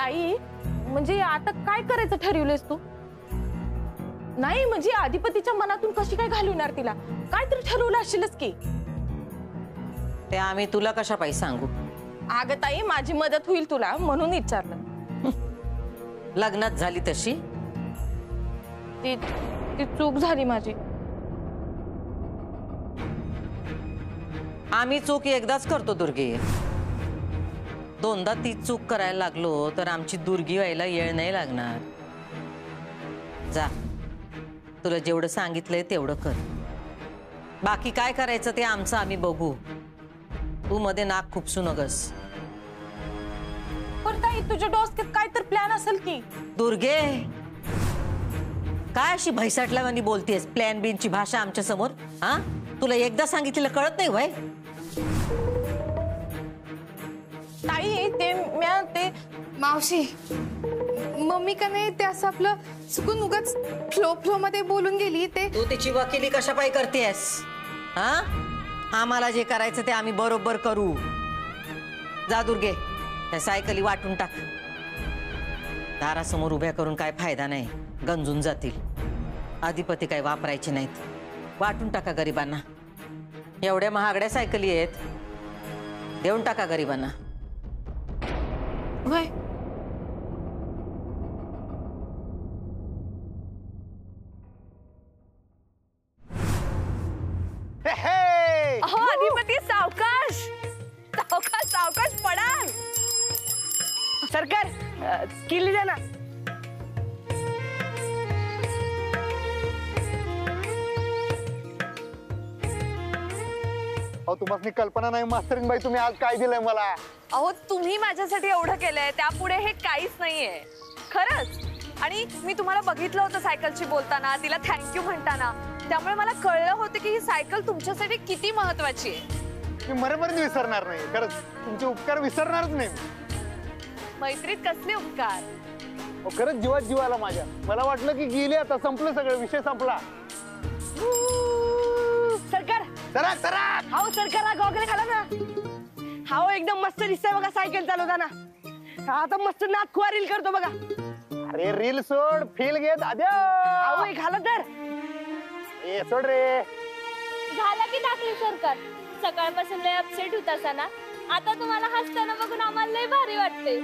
ताई म्हणजे आता काय करायचं ठरवलंयस तू? नाही म्हणजे अधिपतीच्या मनातून कशी काय घालवणार तिला? काहीतरी ठरवलं असेलच की. ते आम्ही तुला कशा पाहिजे सांगू? अगं ताई माझी मदत होईल तुला म्हणून विचारलं. लग्नात झाली तशी ती ती चूक झाली माझी. आम्ही चूक एकदाच करतो दुर्गे. दोनदा ती चूक करायला लागलो तर आमची दुर्गी व्हायला येळ नाही लागणार. जा, तुला जेवढं सांगितलंय तेवढं कर. बाकी काय करायचं ते आमचं आम्ही बघू. तू मध्ये नाक खुपसू नगस. पण ताई तुझ्या डोसक्यात काय तर प्लॅन असेल की. दुर्गे, काय अशी भैसाटल्यावानी बोलतेस? प्लॅन बीनची भाषा आमच्या समोर? हा, तुला एकदा सांगितलेलं कळत नाही वय? ताई ते मावशी मम्मी का नाही ते असं आपलं चुकून उगाच फ्लो मध्ये बोलून गेली. ते तू तिची वकिली कशा पायी करतेस? हा, आम्हाला जे करायचं ते आम्ही बरोबर करू. जा दुर्गे, त्या सायकली वाटून टाक. दारासमोर उभ्या करून काय फायदा नाही, गंजून जातील. अधिपती काय वापरायचे नाहीत. वाटून टाका गरिबांना. एवढ्या महागड्या सायकली आहेत, देऊन टाका गरिबांना. वय अहो अधिपती सावकाश सावकाश सावकाश पडाल. सरकार किल्ली द्या ना. अहो तुम्हाला कल्पना नाही मास्तरीन बाई तुम्ही आज काय दिलंय मला. अहो तुम्ही माझ्यासाठी एवढं केलंय त्यापुढे हे काहीच नाहीये खरंच. आणि मी तुम्हाला बघितलं होतं सायकलशी बोलताना, तिला थँक्यू म्हणताना. त्यामुळे मला कळलं होतं की ही सायकल तुमच्यासाठी किती महत्वाची आहे. मी मरेपर्यंत विसरणार नाही. खरंच तुमचे उपकार विसरणारच नाही. मैत्रीत कसले उपकार. खरंच जीवात जीव आला माझ्या. मला वाटलं की गेली आता संपलं सगळं, विषय संपला. सरकार सरा सरा हाओ सरकार हा गॉगल घाला ना. हाओ एकदम मस्त दिसतंय बघा सायकल चालवताना. आता मस्त नाक खुआरील करतो बघा. अरे रील सोड, फील घेत आद्या. हाओ घाला तर. ए सोड रे. झालं की दाखले सरकार. सकाळपासून लय अपसेट होता ना, आता तुम्हाला हसताना बघून आम्हाला लय भारी वाटते.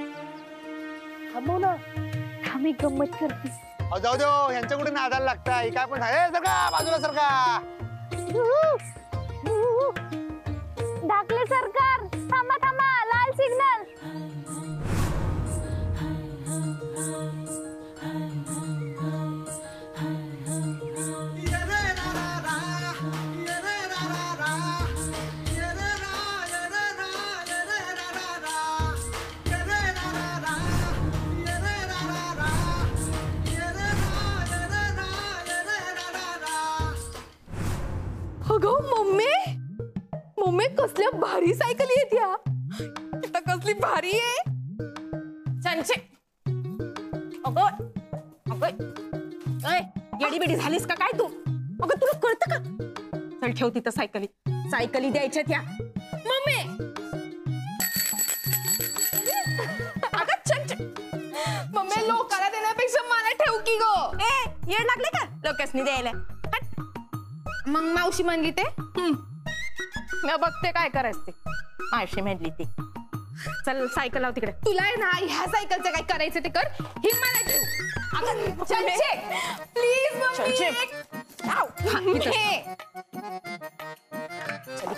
थांबव ना, आम्ही गंमत करते. जाऊ दे यांच्या कुठे नादाला लागताय. काय पण आहे सरका बाजूला सरका. दाखले सरकार थांबा थांबा, लाल सिग्नल. अगं मम्मी मम्मी कसल्या भारी सायकल येत या. कसली भारी आहे. संचे अगं अगं येडी बेडी झालीस का काय तू? अगं तुला कळतं का? चल ठेव तिथं सायकली. सायकली द्यायच्या त्या. मम्मी अगं चंच मम्मी लोकाला देण्यापेक्षा मला ठेव की गो. ए येड लागले का लोकांनी द्यायला? मग मावशी म्हणली ते मी बघते काय करायचं ते. मावशी म्हणली ती. चल सायकल लाव तिकडे. तुला आहे ना ह्या सायकलचं काय करायचं ते कर. ही मला ठेव. अगं चंचे प्लीज मम्मी.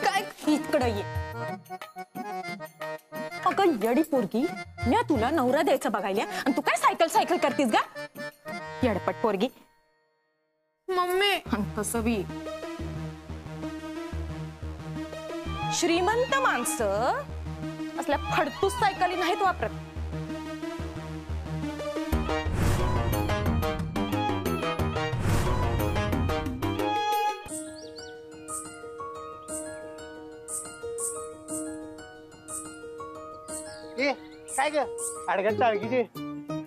काय इकडे ये. अगं येडी पोरगी, मी तुला नवरा द्यायचं बघायला आणि तू काय सायकल सायकल करतीस गा? येडपट पोरगी. मम्मी कसं बी श्रीमंत माणसं असल्या फडतूस सायकली नाहीत वापरत. ए काय ग अडगत टाळकीची.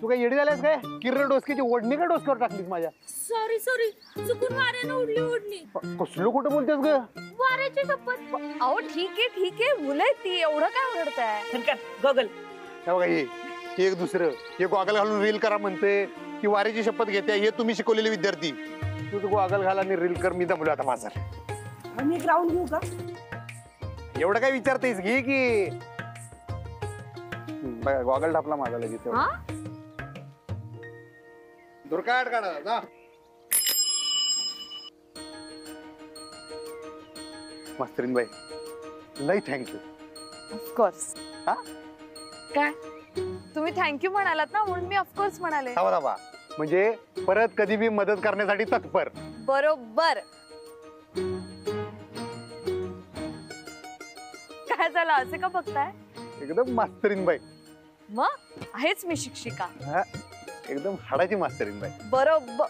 तू काय येडी झाल्यास काय? किरण डोसकीची ओढणी का डोसक्यावर टाकलीस माझ्या? सॉरी सॉरी, चुकून वाऱ्यानं उडली ओढणी. कसलं कुठं बोलतेस ग? वाऱ्याची शपथ. अहो ठीक आहे मुलं ती एवढं काय ओरडताय. गॉगल हे बघा हे एक दुसरं, हे गॉगल घालून रील करा म्हणते की वारीची शपथ घेते, हे तुम्ही शिकवलेले विद्यार्थी. तू गॉगल घाल आणि रील कर, मी दमलो आता माझा. आम्ही एक राऊंड घेऊ का? एवढं काय विचारतेस घे की. बघा गॉगल ढापला माझा लगेच. हा? दुर्काट काढा जा. मास्तरीन बाई लई थँक्यू. ऑफकोर्स. हा? काय तुम्ही थँक्यू म्हणालात ना, म्हणून मी ऑफकोर्स म्हणाले. थांबा थांबा, म्हणजे परत कधी बी मदत करण्यासाठी तत्पर. बरोबर. काय झालं, असे का बघताय? एकदम मास्तरीन बाई. मग आहेच मी शिक्षिका. हा, एकदम हाडाची मास्तरीन बाई. बरोबर.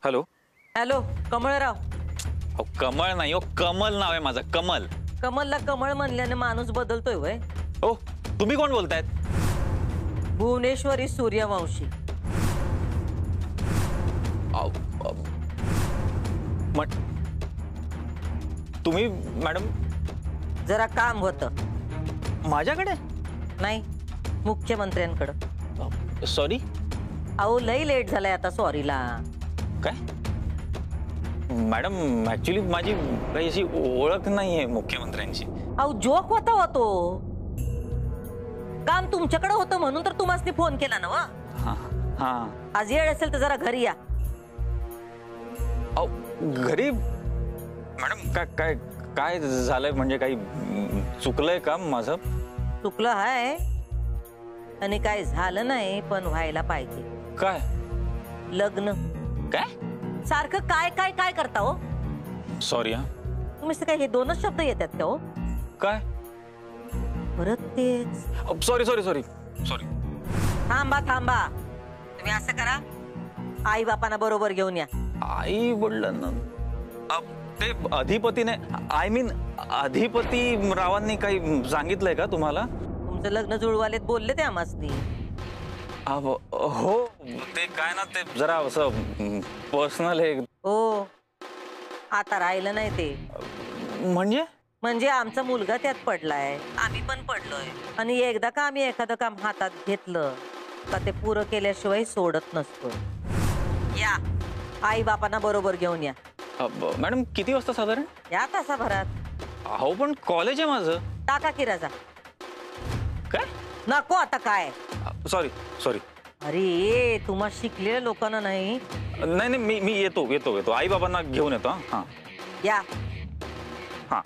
हॅलो. हॅलो कमळराव. अहो कमळ नाही हो, कमल नाव आहे माझं, कमल. कमलला कमळ म्हणल्याने माणूस बदलतोय वय. हो, तुम्ही कोण बोलतायत? भुवनेश्वरी सूर्यवंशी. तुम्ही मॅडम? जरा काम होतं. माझ्याकडे नाही, मुख्यमंत्र्यांकडं. सॉरी. अहो लई लेट झालाय आता सॉरीला. काय मॅडम, ऍक्च्युली माझी काही अशी ओळख नाहीये मुख्यमंत्र्यांची. अहो जोक होता तो. काम तुमच्याकडे होतं म्हणून तर तुम्हाला फोन केला ना. हा हा. आज येळ असेल तर जरा घरी या. अहो घरी मॅडम काय काय काय झालंय, म्हणजे काही चुकलंय का माझं? चुकलं हाय आणि काय झालं नाही, पण व्हायला पाहिजे. काय? लग्न. काय? सारखं काय काय काय करता हो सॉरी. हा, तुम्ही काय हे दोनच शब्द येतात का हो? काय? परत तेच. Sorry sorry sorry sorry. थांबा थांबा, तुम्ही असं करा, आई बापांना बरोबर घेऊन या. आई वडिलांना ते अधिपतीने, आय मीन अधिपती रावांनी काही सांगितलंय का तुम्हाला? तुमचं लग्न जुळवालेत बोलले ते आम्हासनी. हो, ते काय ना, ते जरा असं पर्सनल आहे. हो, आता राहिलं नाही ते. म्हणजे आमचा मुलगा त्यात पडलाय, आम्ही पण पडलोय. आणि एकदा का आम्ही एखादं काम हातात घेतलं का ते पुरं केल्याशिवाय सोडत नसतो. या, आई बापांना बरोबर घेऊन या. मॅडम किती वाजता साधारण? या तासाभरात. अहो पण कॉलेज आहे माझं. टाका की रजा. काय नको आता काय? Sorry sorry. अरे तुम्हा शिकलेल्या लोकांना नाही. नाही नाही, मी येतो येतो येतो, आई बाबांना घेऊन येतो. हा या. हा.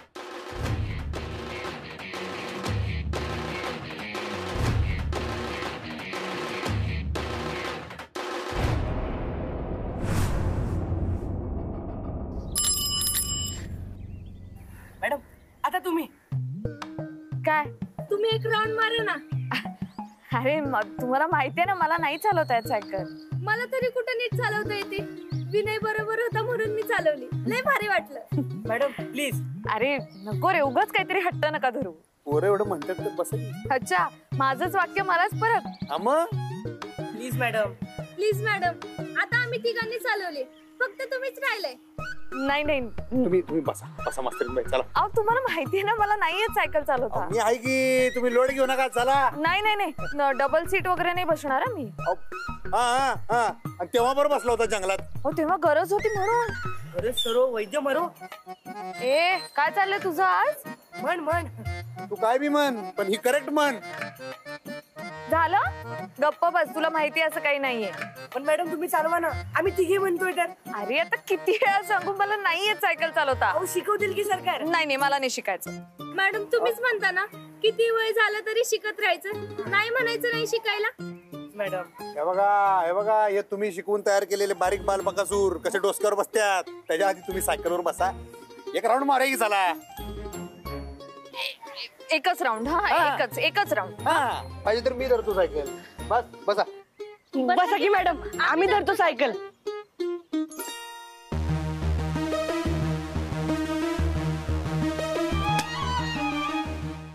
मॅडम आता तुम्ही काय? तुम्ही एक राऊंड मारा ना. अरे तुम्हाला माहितीये ना, मला नाही चालवता येत सायकल. मला तरी कुठं नीट चालवता येते. विनय बरोबर होता म्हणून मी चालवली. लय भारी वाटलं. Madam please. अरे नको रे, उगाच काहीतरी हट्ट नका धरू. पोरं एवढं म्हणतात तर बस. अच्छा, माझंच वाक्य मलाच परत. Please madam. प्लीज मॅडम, आता आम्ही तिघांनी चालवले, फक्त तुम्हीच राहिलंय. नाही नाही, तुम्ही बसा बसा मास्तरीन बाई, चला. अहो तुम्हाला माहितीये ना, मला नाही येत सायकल चालवता. मी आहे की, तुम्ही लोड घेऊ नका, चला. नाही नाही नाही, डबल सीट वगैरे नाही बसणार मी. हा हा हा. आणि तेव्हा बरोबर बसला होता जंगलात. हो तेव्हा गरज होती म्हणून. अरे सरो वैद्य मरो. ए काय चाललंय तुझं आज? म्हण. तू काय बी म्हण, पण ही करेक्ट म्हण. झालं गप्प बस, तुला माहिती असं काही नाहीये. पण मॅडम तुम्ही चालवा ना, आम्ही तिघे म्हणतोय तर. अरे आता किती वेळा सांगू, मला नाही येत सायकल चालवता. अहो शिकवतील की सरकार? नाही नाही, मला नाही शिकायचं. मॅडम तुम्हीच म्हणता ना, किती वय झालं तरी शिकत राहायचं, नाही म्हणायचं नाही शिकायला. मॅडम हे बघा, हे तुम्ही शिकवून तयार केलेले बारीक बाल बकासूर कसे डोसक्यावर बसतात, त्याच्या आधी तुम्ही सायकलवर बसा. एक राऊंड मारा की चला. एकच राऊंड. हा एकच राऊंड. हा पाहिजे तर मी धरतो सायकल. बस बसा. बसा की मॅडम, आम्ही धरतो सायकल.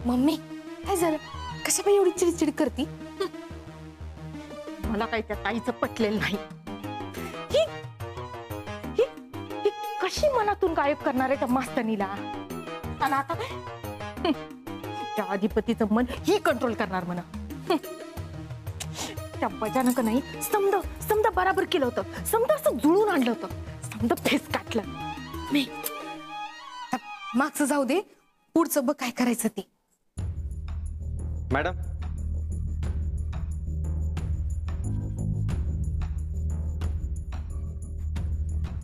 मम्मी काय झालं? कशा पण एवढी चिडचिड करती? मला काही त्या ताईचं पटलेलं नाही. कशी मनातून गायब करणार आहे त्या मास्तनीला? आणि आता काय त्या अधिपतीचं मन ही कंट्रोल करणार म्हणा. त्या बजानक नाही समद समद बराबर केलं होतं, समद असं जुळून आणलं होतं, समद फेस काटलं. मी मागचं जाऊ दे, पुढचं बघ काय करायचं ते. मॅडम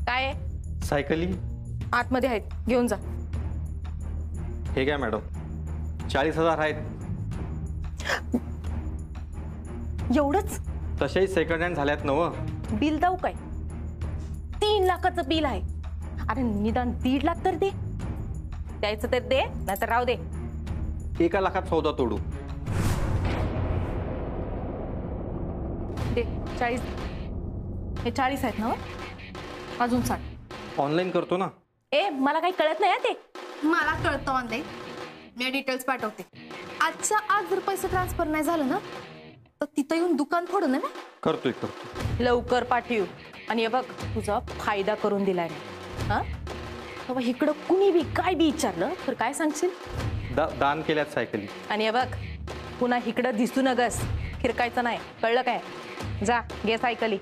काय आहे? सायकली आतमध्ये आहेत, घेऊन जा. हे घ्या मॅडम, 40,000 आहेत. एवढंच? तसेही सेकंड हँड झाल्यात नव. बिल देऊ काय? 3 लाखाचं बिल आहे. अरे निदान 1.5 लाख तर दे. द्यायचं तर दे, नाहीतर राहू दे. 1 लाखात सौदा तोडू. दे 40. हे 40 आहेत ना? अजून 60. ऑनलाईन करतो ना. ए मला काही कळत नाही ते. मला कळतं ऑनलाईन, मी डिटेल्स पाठवते. आजच्या आज जर पैसे ट्रान्सफर नाही झालं ना, तर तिथं येऊन दुकान फोडून ना. करतो. लवकर पाठवू. आणि हे बघ, तुझा फायदा करून दिलाय हा. तेव्हा इकडं कुणी बी काय बी विचारलं तर काय सांगशील? दान केल्यात सायकली. आणि हे बघ, पुन्हा इकडं दिसू नगस, फिरकायचं नाही, कळलं काय? जा घे सायकली.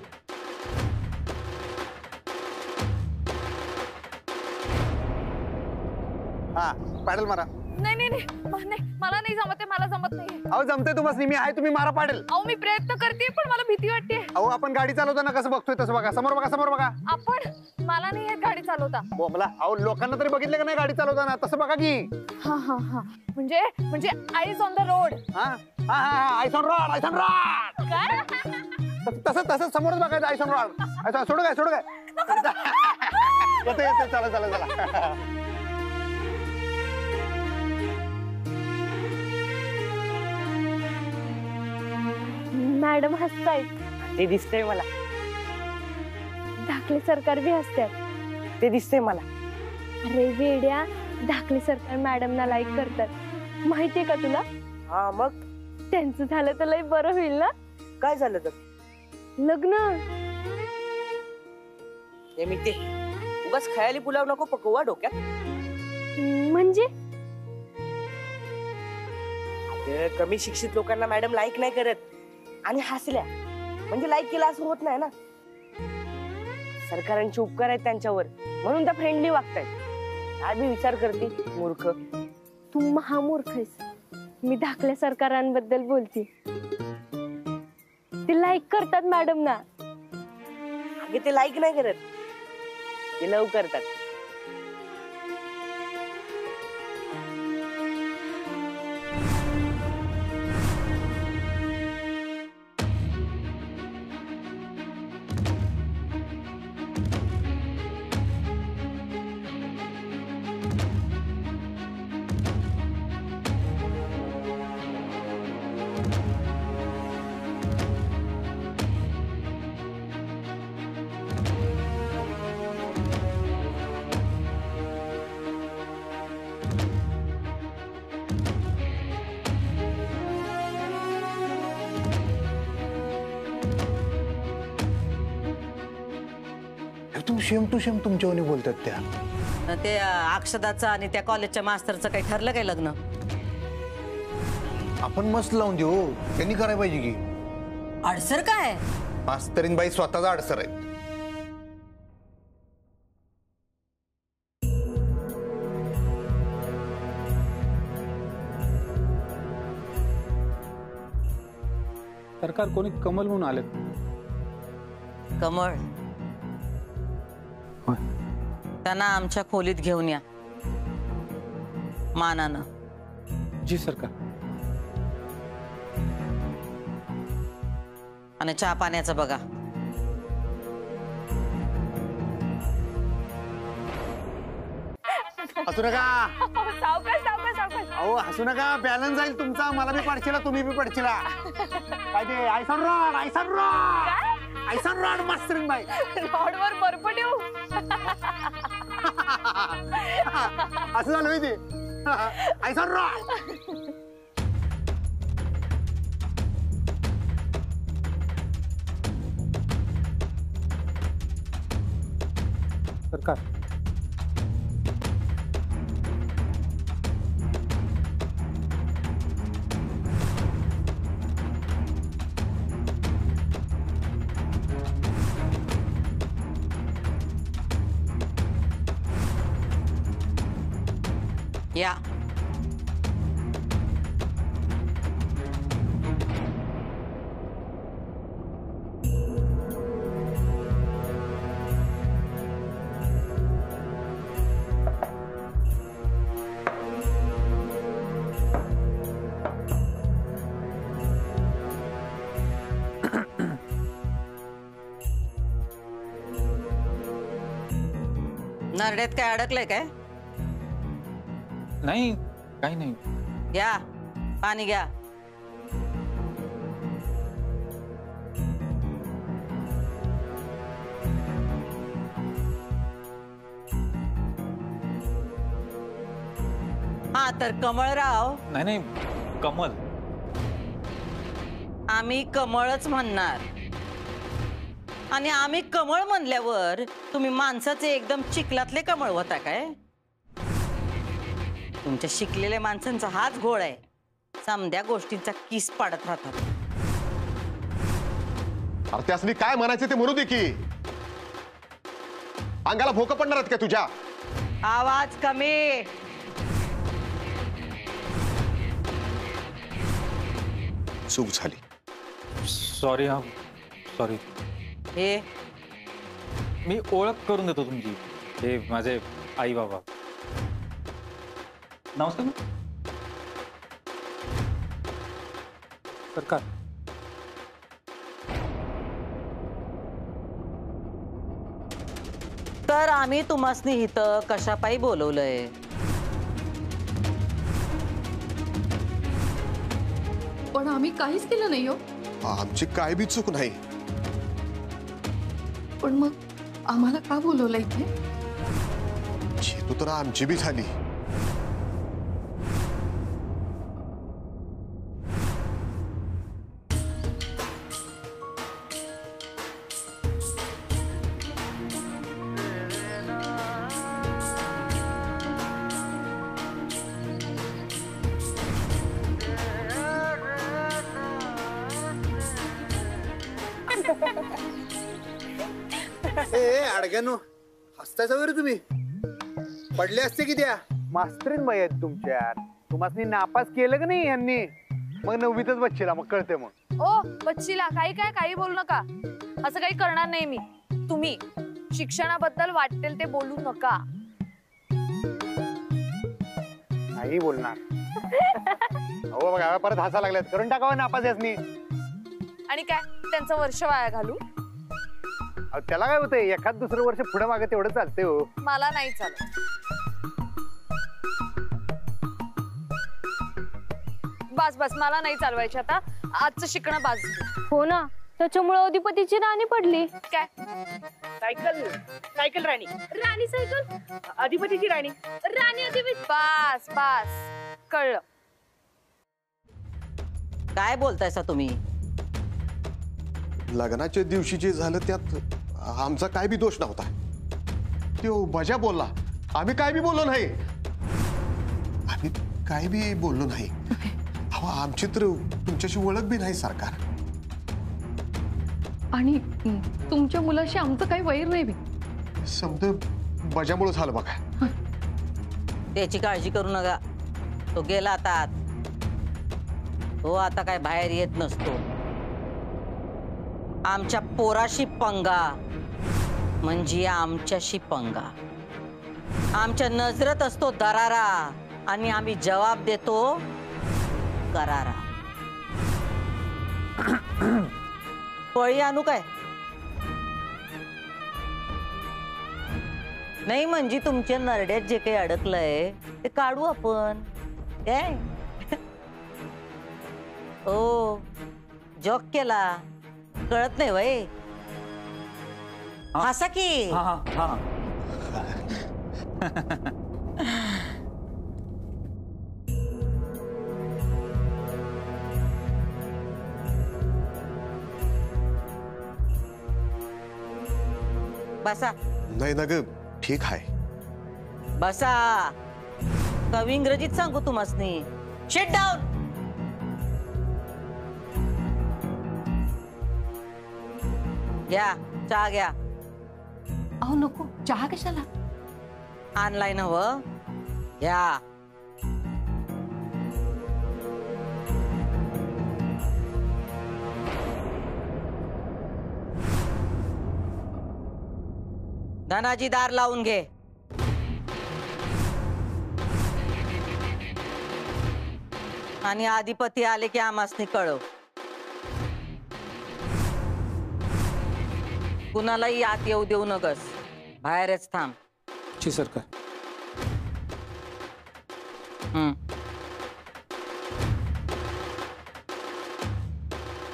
हा पाडेल मारा. नाही नाही नाही नाही, मला नाही जमत आहे, मला जमत नाही. अहो जमते तुम्हाला, मी आहे, तुम्ही मारा पाडेल. अहो मी प्रयत्न करते पण मला भीती वाटते. अहो आपण गाडी चालवताना कसं बघतोय तसं बघा, समोर बघा, समोर बघा. आपण मला नाही येत गाडी चालवता. बोंबला. अहो लोकांना तरी बघितलं का नाही गाडी चालवताना, तसं बघा की. हा हा हा, म्हणजे म्हणजे आईज ऑन द रोड. हा हा हा, आयसॉन रॉड, आयसॉन रॉड. काय? तसं समोरच बघायचं, आयसॉन रॉड. आयसॉन सोडू काय येते चला. मॅडम हसतायत. ते दिसतंय मला, धाकले सरकार बी हसतात. ते दिसतंय मला. अरे वेड्या, धाकले सरकार मॅडमना लाईक करतात, माहितीये का तुला? हा मग त्यांचं झालं तर लय बरं होईल ना. काय झालं तर? लग्न. हे मी ते उगाच खयाली पुलाव नको पकवा डोक्यात. म्हणजे अगं, कमी शिक्षित लोकांना मॅडम लाईक नाही करत, आणि हसल्या म्हणजे लाईक केला असं होत नाही ना. सरकारांचे उपकार आहेत त्यांच्यावर, म्हणून त्या फ्रेंडली वागतायत. काय बी विचार करते मूर्ख. तू महामूर्ख आहेस. मी धाकल्या सरकारांबद्दल बोलते. ते लाईक करतात मॅडम ना. अगे ते लाईक नाही करत, ते लव करतात. एकदम सेम टू सेम तुमच्यावानी बोलतात त्या. ते अक्षदाचं आणि त्या कॉलेजच्या मास्तरचं काही ठरलं काय लग्न? आपण मस्त लावून देऊ, त्यांनी करायला पाहिजे की. अडसर काय? मास्तरीन बाई स्वतःचा अडसर आहे. सरकार कोणी कमल म्हणून आलेत. कमळ? त्यांना आमच्या खोलीत घेऊन या मानानं. जी सरकार. आणि चहा पाण्याचं बघा. हसू नका. सावकाश सावकाश सावकाश. अहो हसू नका, बॅलन्स जाईल तुमचा. मला बी पडचिला, तुम्ही बी पडचिला. काय ते आयसॉन रॉड, आयसॉन रॉड, आयसॉन रॉड मास्तरीन बाई. रॉडवर बर्फ ठेवू. असं झालं होय ते. आयसॉन रॉड. सरकार या. नरड्यात काय अडकलंय काय? नाही, काही नाही. घ्या पाणी घ्या. हा तर कमळराव, नाही नाही, कमल. आम्ही कमळच म्हणणार. आणि आम्ही कमळ म्हणल्यावर तुम्ही माणसाचे एकदम चिखलातले कमळ होता काय? तुमच्या शिकलेल्या माणसांचा हाच घोळ आहे. समद्या गोष्टींचा किस पाडत राहतात. अरे त्यासनी काय म्हणायचं ते म्हणू दे की. अंगाला भोकं पडणार आहेत का तुझ्या? आवाज कमी. चूक झाली. सॉरी. हा सॉरी. हे मी ओळख करून देतो तुमची. हे माझे आई बाबा. नमस्कार. सरकार, तर आम्ही तुम्हासनी इथं कशापायी बोलवलंय? पण आम्ही काहीच केलं नाही हो. आमची काय बी चूक नाही. पण मग आम्हाला का बोलवलं इथे? चेतू तर आमची बी झाली. अडग्यानो हसतायचा वगैरे तुम्ही पडले असते की त्या मास्तरीन बाई आहेत तुमच्या. तुम्हाला नापास केलं का नाही यांनी? मग 9वीतच बच्चीला मग कळते. मग ओ बच्चीला काही बोलू नका. असं काही करणार नाही मी. तुम्ही शिक्षणाबद्दल वाटेल ते बोलू नका. नाही बोलणार. हो बघा परत हसा लागल्यात. करून टाकावं नापास यासनी. आणि काय त्यांचं वर्ष वाया घालू? त्याला काय होतंय? एखाद दुसरं वर्ष पुढे मागे तेवढं चालतंय हो. मला नाही चालत. बस मला नाही चालवायचे आता. आजचं शिकणं बाज. हो ना, त्याच्यामुळे अधिपतीची राणी पडली. काय सायकल राणी. राणी सायकल, अधिपतीची राणी. राणी अधिपती. बस कळलं. काय बोलतायसा तुम्ही? लग्नाच्या दिवशी जे झालं त्यात आमचा काय बी दोष नव्हता. तो बजा बोलला. आम्ही काय बी बोललो नाही. आम्ही काय बी बोललो नाही. अहो आमची तर तुमच्याशी ओळख बी नाही सरकार. आणि तुमच्या मुलाशी आमचं काही वैर नाही बी. समज बजामुळे झालं बघा. त्याची काळजी करू नका. तो गेला आता आत. तो आता काय बाहेर येत नसतो. आमच्या पोराशी पंगा म्हणजे आमच्याशी पंगा. आमच्या नजरेत असतो दरारा आणि आम्ही जवाब देतो करारा. पळी आणू काय? नाही म्हणजे तुमच्या नरड्यात जे काही अडकलंय ते काढू आपण. काय हो जॉक केला कळत नाही वय. हसा की. बसा. नाही ना ग ठीक आहे. बसा. कवी इंग्रजीत सांगू तुम्हासनी. Sit down. घ्या चहा घ्या. अहो नको चहा कशाला? ऑनलाईन हवं घ्या. धनाजी दार लावून घे. आणि अधिपती आले की आमासनी कळव. कुणालाही आत येऊ देऊ नकस. बाहेरच थांब. जी सरकार.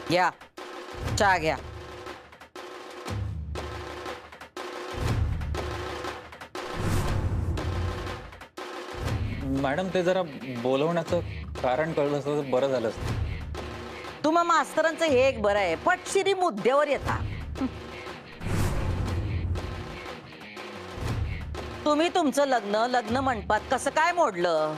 घ्या चहा घ्या. मॅडम ते जरा बोलवण्याचं कारण कळलं असतं तर बरं झालं असतं. तुम्हा मास्तरांचं हे एक बरं आहे, पटशिरी मुद्द्यावर येता. तुम्ही तुमचं लग्न मंडपात कसं काय मोडलं?